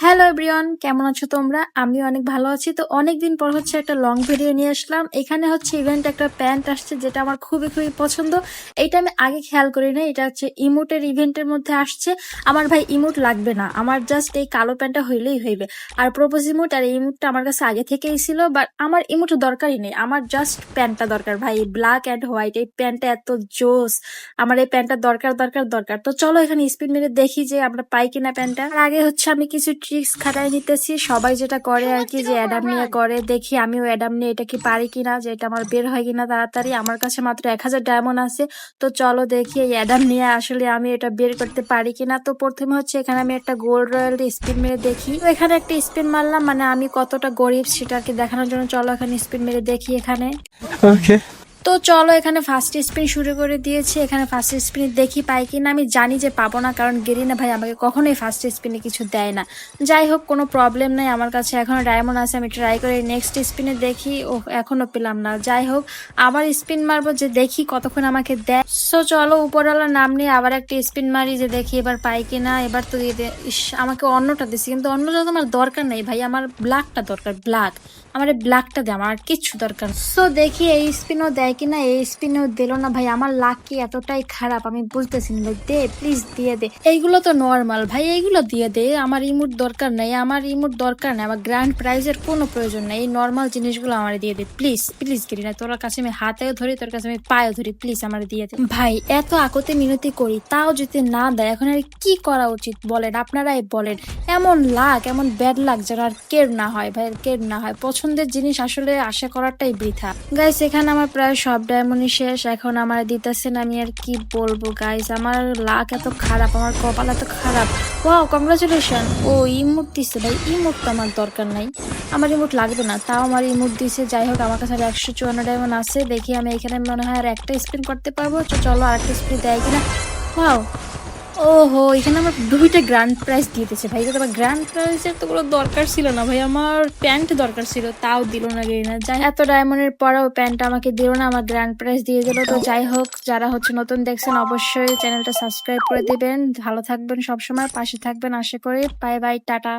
Hello everyone, কেমন আছো তোমরা? আমি অনেক ভালো আছি। তো অনেকদিন পর হচ্ছে একটা লং ভিডিও নিয়ে আসলাম। এখানে হচ্ছে ইভেন্ট একটা প্যান্ট আসছে যেটা আমার খুবই খুবই পছন্দ। এইটা আমি আগে খেয়াল করি না, এটা হচ্ছে ইমোটের ইভেন্টের মধ্যে আসছে। আমার ভাই ইমোট লাগবে না, আমার জাস্ট এই কালো প্যান্টটা হইলেই হইবে। আর প্রপোজ ইমোট আর এই ইমোটটা আমার কাছে আগে থেকেই ছিল, বাট আমার ইমোট দরকারই নেই, আমার জাস্ট প্যান্টটা দরকার। ভাই ব্ল্যাক অ্যান্ড হোয়াইট এই প্যান্টটা এত জোস, আমার এই প্যান্টটা দরকার দরকার দরকার। তো চলো এখানে স্পিড মেরে দেখি যে আমরা পাই কিনা প্যান্টটা। আর আগে হচ্ছে আমি কিছু ট্রিক্স খাটাই নিতেছি, সবাই যেটা করে আর কি, যে অ্যাডাম নিয়ে করে। দেখি আমিও অ্যাডাম নিয়ে এটা কি পারি কিনা, যে এটা আমার বের হয় কিনা তাড়াতাড়ি। আমার কাছে মাত্র 1000 ডায়মন্ড আছে। তো চলো দেখি এই অ্যাডাম নিয়ে আসলে আমি এটা বের করতে পারি কিনা। তো প্রথমে হচ্ছে এখানে আমি একটা গোল্ড রয়্যাল স্পিন মেরে দেখি। তো এখানে একটা স্পিন মারলাম, মানে আমি কতটা গরিব সেটা আর কি দেখানোর জন্য। চলো এখানে স্পিন মেরে দেখি এখানে। Okay. তো চলো এখানে ফার্স্ট স্পিন শুরু করে দিয়েছি। এখানে ফার্স্ট স্পিনে দেখি পাই কিনা। আমি জানি যে পাবো না, কারণ গেরিনা ভাই আমাকে কখনোই ফার্স্ট স্পিনে কিছু দেয় না। যাই হোক, কোনো প্রবলেম নেই, আমার কাছে এখনো ডায়মন্ড আছে। আমি ট্রাই করে নেক্সট স্পিনে দেখি। ও এখনো পেলাম না। যাই হোক, আবার স্পিন মারবো, যে দেখি কতক্ষণ আমাকে দেয়। সো চলো উপরওয়ালার নাম নিয়ে আবার একটা স্পিন মারি, যে দেখি এবার পাই কিনা। এবার তো দিয়ে দে। ইস, আমাকে অন্যটা দিছি, কিন্তু অন্যটা তো আমার দরকার নেই ভাই, আমার ব্ল্যাকটা দরকার। ব্ল্যাক, আমার এই ব্ল্যাকটা দে, আমার আর কিচ্ছু দরকার। সো দেখি এই স্পিনও দেয় কিনা। এই স্পিনও দিল না ভাই, আমার লাক কি এতটাই খারাপ আমি বুঝতেছি না ভাই। দে প্লিজ, দিয়ে দে। এইগুলো তো নর্মাল ভাই, এইগুলো দিয়ে দে। আমার ইমোট দরকার নেই, আমার ইমোট দরকার নেই, আমার গ্র্যান্ড প্রাইজের কোনো প্রয়োজন নেই। এই নর্মাল জিনিসগুলো আমার দিয়ে দে প্লিজ প্লিজ। করি না তোর কাছে আমি হাতেও ধরি, তোর কাছে আমি পায়েও ধরি, প্লিজ আমার দিয়ে দে ভাই। এত আকতে মিনতি করি, তাও যদি না দেয়, এখন আর কি করা উচিত বলেন, আপনারাই বলেন। এমন লাক, এমন ব্যাড লাক যেন আর কের না হয় ভাই, কের না হয়। পছন্দের জিনিস আসলে আশা করাটাই বৃথা। গাইস এখানে আমার প্রায় সব ডায়মন্ডই শেষ, এখন আমার দিতেছেন। আমি আর কি বলবো গাইস, আমার লাক এত খারাপ, আমার কপাল এত খারাপ। Wow, congratulation. ও ইমোট দিছে ভাই, ইমোট তো আমার দরকার নাই, আমার ইমোট লাগবে না, তাও আমার ইমোট দিছে। যাই হোক, আমার কাছে আর 154 ডায়মন্ড আছে। দেখি আমি এখানে মনে হয় আর একটা স্পিন করতে পারবো। তো চলো আরেকটা স্পিন দেয় কিনা। ওয়াও, ওহো, এখানে আমার 2টা গ্র্যান্ড প্রাইজ দিয়ে দিয়েছে ভাই। তো আমার গ্র্যান্ড প্রাইজের তো কোনো দরকার ছিল না ভাই, আমার প্যান্ট দরকার ছিল, তাও দিল না গেরিনা। যাই, এত ডায়মন্ডের পরেও প্যান্ট আমাকে দিল না, আমার গ্র্যান্ড প্রাইজ দিয়ে দিল। তো যাই হোক, যারা হচ্ছে নতুন দেখছেন অবশ্যই চ্যানেলটা সাবস্ক্রাইব করে দিবেন। ভালো থাকবেন, সবসময় পাশে থাকবেন আশা করি। Bye bye, tata.